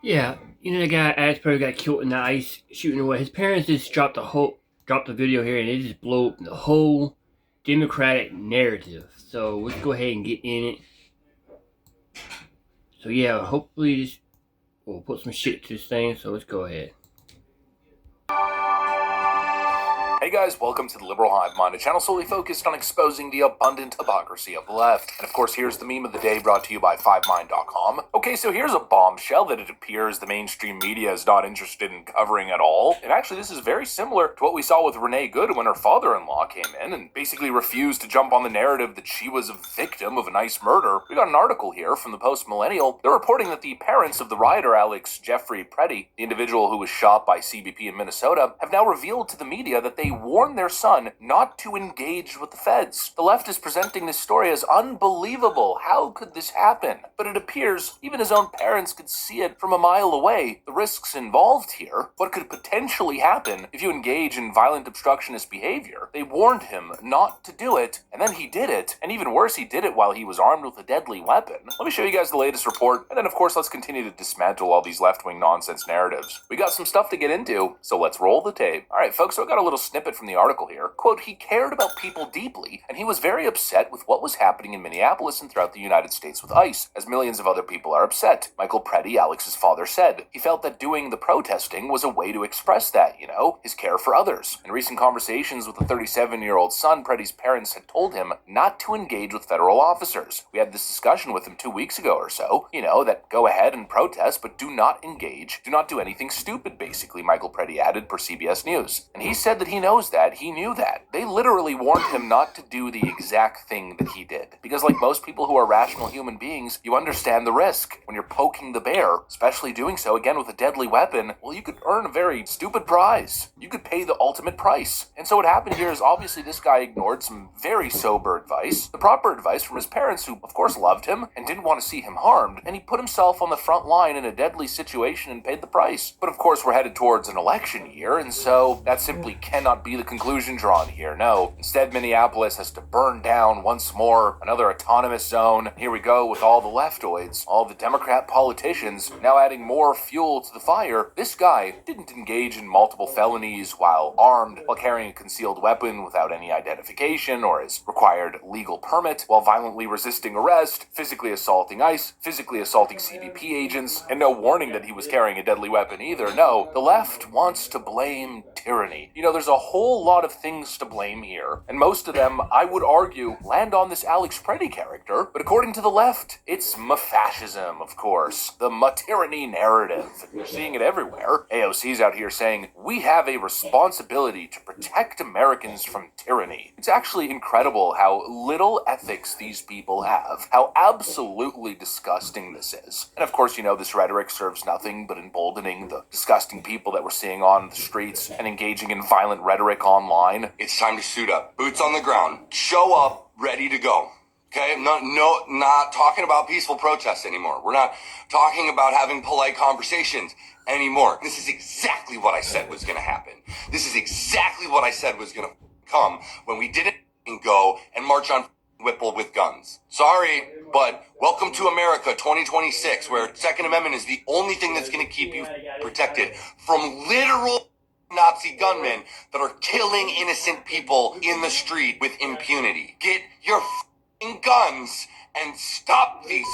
Yeah, the guy Alex Perry got killed in the ice shooting away. His parents just dropped the video here, and they just blow up the whole Democratic narrative. So let's go ahead and get in it. So yeah, hopefully this will put some shit to this thing. So let's go ahead. Hey guys, welcome to the Liberal Hive Mind, a channel solely focused on exposing the abundant hypocrisy of the left. And of course, here's the meme of the day brought to you by FiveMind.com. Okay, so here's a bombshell that it appears the mainstream media is not interested in covering at all. And actually, this is very similar to what we saw with Renee Good when her father-in-law came in and basically refused to jump on the narrative that she was a victim of an ICE murder. We got an article here from the Post-Millennial. They're reporting that the parents of the rioter Alex Jeffrey Preddy, the individual who was shot by CBP in Minnesota, have now revealed to the media that they warned their son not to engage with the feds. The left is presenting this story as unbelievable. How could this happen? But it appears even his own parents could see it from a mile away. The risks involved here, what could potentially happen if you engage in violent obstructionist behavior. They warned him not to do it, and then he did it. And even worse, he did it while he was armed with a deadly weapon. Let me show you guys the latest report, and then of course let's continue to dismantle all these left-wing nonsense narratives. We got some stuff to get into, so let's roll the tape. Alright folks, so I got a little snippet from the article here. Quote, he cared about people deeply, and he was very upset with what was happening in Minneapolis and throughout the United States with ICE, as millions of other people are upset. Michael Preddy, Alex's father, said. He felt that doing the protesting was a way to express that, his care for others. In recent conversations with the 37-year-old son, Preddy's parents had told him not to engage with federal officers. We had this discussion with him 2 weeks ago or so, that go ahead and protest, but do not engage. Do not do anything stupid, basically, Michael Preddy added per CBS News. And he said that he knows that. He knew that. They literally warned him not to do the exact thing that he did. Because like most people who are rational human beings, you understand the risk. When you're poking the bear, especially doing so, again, with a deadly weapon, well, you could earn a very stupid prize. You could pay the ultimate price. And so what happened here is obviously this guy ignored some very sober advice, the proper advice from his parents who, of course, loved him and didn't want to see him harmed, and he put himself on the front line in a deadly situation and paid the price. But of course, we're headed towards an election year, and so that simply cannot be the conclusion drawn here. No. Instead, Minneapolis has to burn down once more, another autonomous zone. Here we go with all the leftoids, all the Democrat politicians, now adding more fuel to the fire. This guy didn't engage in multiple felonies while armed, while carrying a concealed weapon without any identification or his required legal permit, while violently resisting arrest, physically assaulting ICE, physically assaulting CBP agents, and no warning that he was carrying a deadly weapon either. No, the left wants to blame tyranny. There's a whole lot of things to blame here, and most of them, I would argue, land on this Alex Preddy character, but according to the left, it's fascism, of course. The tyranny narrative. You're seeing it everywhere. AOC's out here saying, we have a responsibility to protect Americans from tyranny. It's actually incredible how little ethics these people have, how absolutely disgusting this is. And of course, this rhetoric serves nothing but emboldening the disgusting people that we're seeing on the streets and engaging in violent rhetoric online. It's time to suit up. Boots on the ground. Show up, ready to go. Okay? Not talking about peaceful protests anymore. We're not talking about having polite conversations anymore. This is exactly what I said was going to happen. This is exactly what I said was going to come when we didn't go and march on Whipple with guns. Sorry, but welcome to America 2026, where Second Amendment is the only thing that's going to keep you protected from literal Nazi gunmen that are killing innocent people in the street with impunity. Get your guns and stop these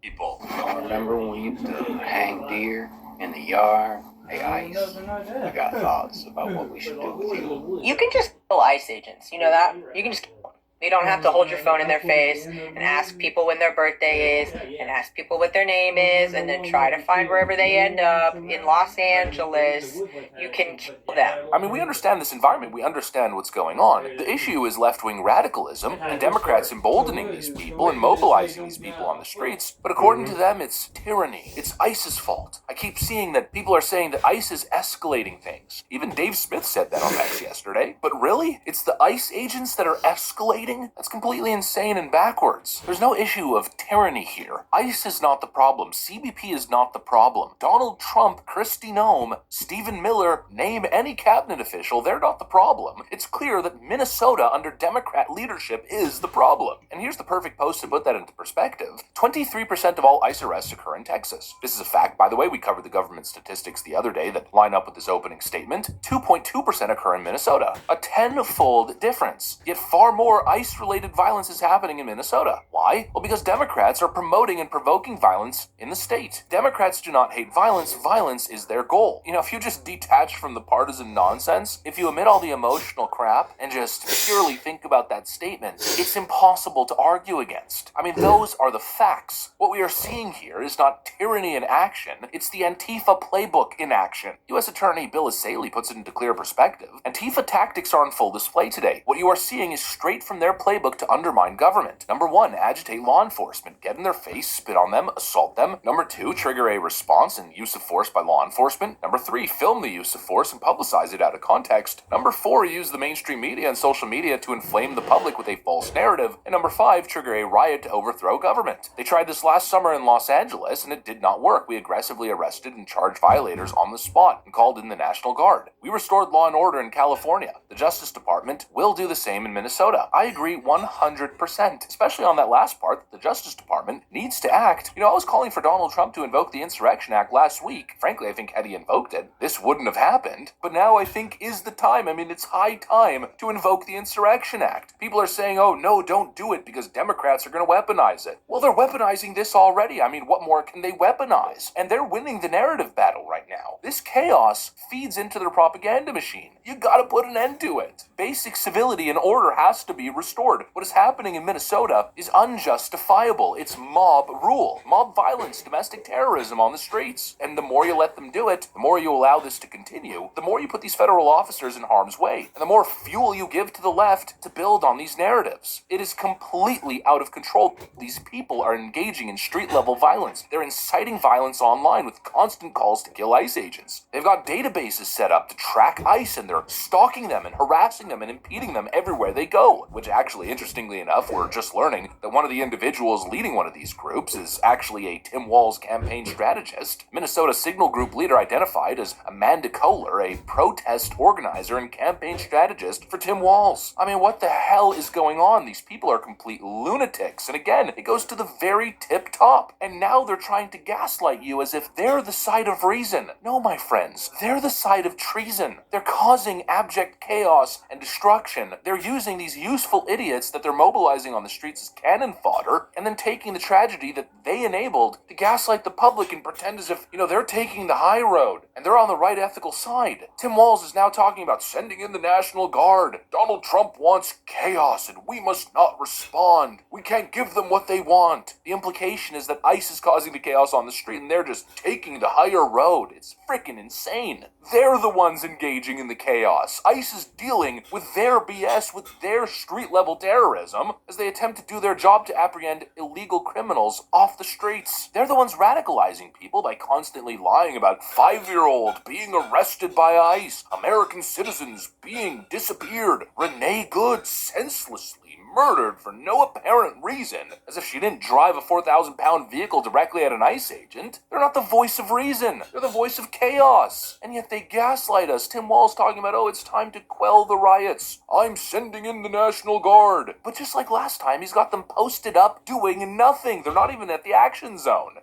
people. Remember when we used to hang deer in the yard? Hey, ICE, I got thoughts about what we should do with you. You can just kill ICE agents, you know that? You can just kill them. You don't have to hold your phone in their face and ask people when their birthday is and ask people what their name is and then try to find wherever they end up in Los Angeles. You can kill them. I mean, we understand this environment. We understand what's going on. The issue is left-wing radicalism and Democrats emboldening these people and mobilizing these people on the streets. But according to them, it's tyranny. It's ICE's fault. I keep seeing that people are saying that ICE is escalating things. Even Dave Smith said that on X yesterday. But really? It's the ICE agents that are escalating cheating? That's completely insane and backwards. There's no issue of tyranny here. ICE is not the problem. CBP is not the problem. Donald Trump, Kristi Noem, Stephen Miller, name any cabinet official, they're not the problem. It's clear that Minnesota under Democrat leadership is the problem. And here's the perfect post to put that into perspective. 23% of all ICE arrests occur in Texas. This is a fact, by the way. We covered the government statistics the other day that line up with this opening statement. 2.2% occur in Minnesota. A tenfold difference. Yet far more ICE-related violence is happening in Minnesota. Why? Well, because Democrats are promoting and provoking violence in the state. Democrats do not hate violence. Violence is their goal. You know, if you just detach from the partisan nonsense, if you omit all the emotional crap and just purely think about that statement, it's impossible to argue against. I mean, those are the facts. What we are seeing here is not tyranny in action, it's the Antifa playbook in action. U.S. Attorney Bill Asaley puts it into clear perspective. Antifa tactics are on full display today. What you are seeing is straight from their playbook to undermine government. Number 1, agitate law enforcement, get in their face, spit on them, assault them. Number 2, trigger a response and use of force by law enforcement. Number 3, film the use of force and publicize it out of context. Number 4, use the mainstream media and social media to inflame the public with a false narrative. And number 5, trigger a riot to overthrow government. They tried this last summer in Los Angeles and it did not work. We aggressively arrested and charged violators on the spot and called in the National Guard. We restored law and order in California. The Justice Department will do the same in Minnesota. I agree 100%, especially on that last part that the Justice Department needs to act. You know, I was calling for Donald Trump to invoke the Insurrection Act last week. Frankly, I think had he invoked it, this wouldn't have happened. But now I think is the time. I mean, it's high time to invoke the Insurrection Act. People are saying, oh no, don't do it because Democrats are going to weaponize it. Well, they're weaponizing this already. I mean, what more can they weaponize? And they're winning the narrative battle right now. This chaos feeds into their propaganda machine. You gotta put an end to it. Basic civility and order has to be restored. What is happening in Minnesota is unjustifiable. It's mob rule, mob violence, domestic terrorism on the streets. And the more you let them do it, the more you allow this to continue, the more you put these federal officers in harm's way, and the more fuel you give to the left to build on these narratives. It is completely out of control. These people are engaging in street-level violence. They're inciting violence online with constant calls to kill ICE agents. They've got databases set up to track ICE, and they're stalking them and harassing them and impeding them everywhere they go. Which actually, interestingly enough, we're just learning that one of the individuals leading one of these groups is actually a Tim Walz campaign strategist. Minnesota Signal Group leader identified as Amanda Kohler, a protest organizer and campaign strategist for Tim Walz. I mean, what the hell is going on? These people are complete lunatics. And again, it goes to the very tip top. And now they're trying to gaslight you as if they're the side of reason. No, my friends, they're the side of treason. They're causing abject chaos and destruction. They're using these useful idiots that they're mobilizing on the streets as cannon fodder, and then taking the tragedy that they enabled to gaslight the public and pretend as if, you know, they're taking the high road and they're on the right ethical side. Tim Walz is now talking about sending in the National Guard. Donald Trump wants chaos and we must not respond. We can't give them what they want. The implication is that ICE is causing the chaos on the street and they're just taking the higher road. It's freaking insane. They're the ones engaging in the chaos. ICE is dealing with their BS, with their street-level terrorism, as they attempt to do their job to apprehend illegal criminals off the streets. They're the ones radicalizing people by constantly lying about 5-year-old being arrested by ICE, American citizens being disappeared, Renee Good senselessly murdered for no apparent reason, as if she didn't drive a 4,000-pound vehicle directly at an ICE agent. They're not the voice of reason. They're the voice of chaos. And yet they gaslight us. Tim Walz talking about, oh, it's time to quell the riots. I'm sending in the National Guard. But just like last time, he's got them posted up doing nothing. They're not even at the action zone.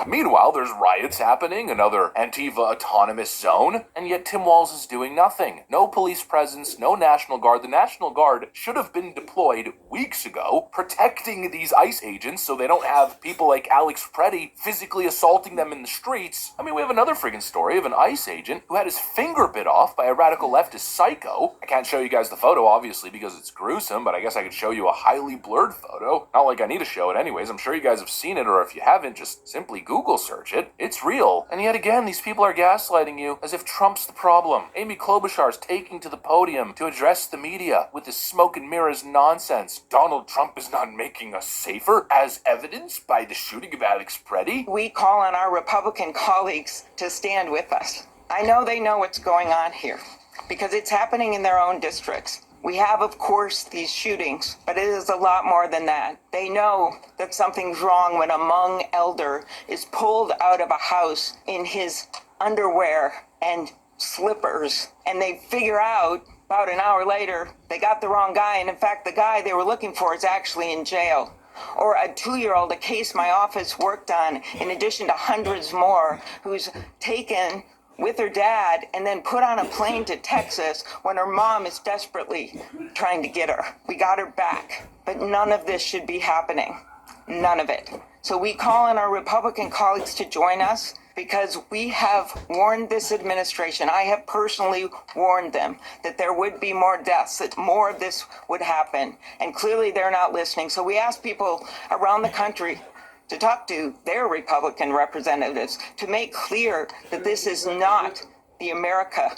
Meanwhile, there's riots happening, another Antifa autonomous zone, and yet Tim Walz is doing nothing. No police presence, no National Guard. The National Guard should have been deployed weeks ago, protecting these ICE agents so they don't have people like Alex Preddy physically assaulting them in the streets. I mean, we have another friggin' story of an ICE agent who had his finger bit off by a radical leftist psycho. I can't show you guys the photo, obviously, because it's gruesome, but I guess I could show you a highly blurred photo. Not like I need to show it anyways. I'm sure you guys have seen it, or if you haven't, just simply Google search it. It's real. And yet again, these people are gaslighting you as if Trump's the problem. Amy Klobuchar's taking to the podium to address the media with this smoke and mirrors nonsense. Donald Trump is not making us safer, as evidenced by the shooting of Alex Preddy. We call on our Republican colleagues to stand with us. I know they know what's going on here because it's happening in their own districts. We have, of course, these shootings, but it is a lot more than that. They know that something's wrong when a Hmong elder is pulled out of a house in his underwear and slippers, and they figure out about an hour later they got the wrong guy, and in fact the guy they were looking for is actually in jail. Or a 2-year-old, a case my office worked on, in addition to hundreds more, who's taken with her dad and then put on a plane to Texas when her mom is desperately trying to get her. We got her back, but none of this should be happening. None of it. So we call on our Republican colleagues to join us because we have warned this administration. I have personally warned them that there would be more deaths, that more of this would happen. And clearly they're not listening. So we ask people around the country to talk to their Republican representatives to make clear that this is not the America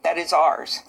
that is ours.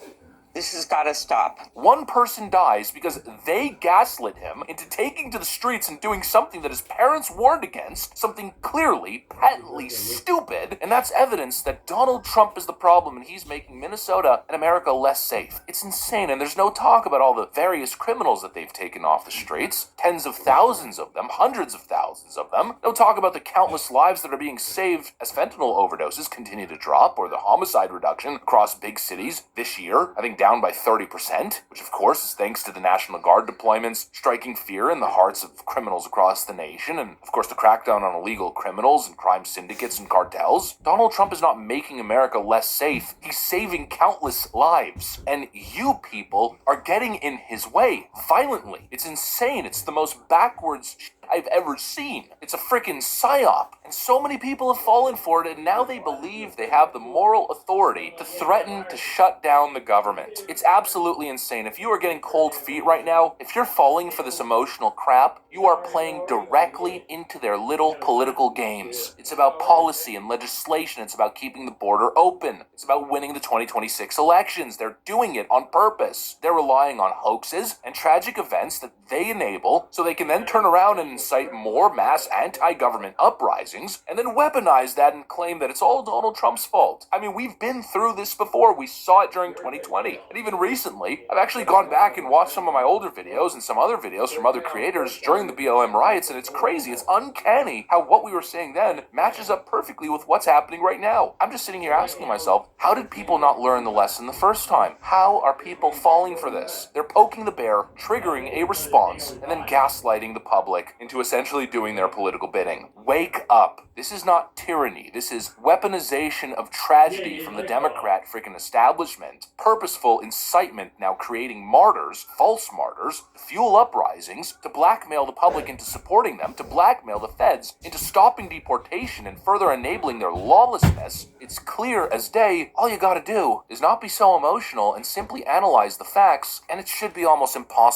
This has got to stop. One person dies because they gaslit him into taking to the streets and doing something that his parents warned against, something clearly, patently stupid, and that's evidence that Donald Trump is the problem and he's making Minnesota and America less safe. It's insane, and there's no talk about all the various criminals that they've taken off the streets, tens of thousands of them, hundreds of thousands of them. No talk about the countless lives that are being saved as fentanyl overdoses continue to drop, or the homicide reduction across big cities this year, I think down by 30%, which of course is thanks to the National Guard deployments striking fear in the hearts of criminals across the nation, and of course the crackdown on illegal criminals and crime syndicates and cartels. Donald Trump is not making America less safe, he's saving countless lives, and you people are getting in his way violently. It's insane. It's the most backwards shit I've ever seen. It's a freaking psyop, and so many people have fallen for it, and now they believe they have the moral authority to threaten to shut down the government. It's absolutely insane. If you are getting cold feet right now, if you're falling for this emotional crap, you are playing directly into their little political games. It's about policy and legislation. It's about keeping the border open. It's about winning the 2026 elections. They're doing it on purpose. They're relying on hoaxes and tragic events that they enable so they can then turn around and incite more mass anti-government uprisings and then weaponize that and claim that it's all Donald Trump's fault. I mean, we've been through this before. We saw it during 2020. And even recently, I've actually gone back and watched some of my older videos and some other videos from other creators during the BLM riots, and it's crazy. It's uncanny how what we were saying then matches up perfectly with what's happening right now. I'm just sitting here asking myself, how did people not learn the lesson the first time? How are people falling for this? They're poking the bear, triggering a response, and then gaslighting the public into essentially doing their political bidding. Wake up. This is not tyranny. This is weaponization of tragedy from the Democrat freaking establishment. Purposeful incitement, now creating martyrs, false martyrs, to fuel uprisings, to blackmail the public into supporting them, to blackmail the feds into stopping deportation and further enabling their lawlessness. It's clear as day. All you gotta do is not be so emotional and simply analyze the facts, and it should be almost impossible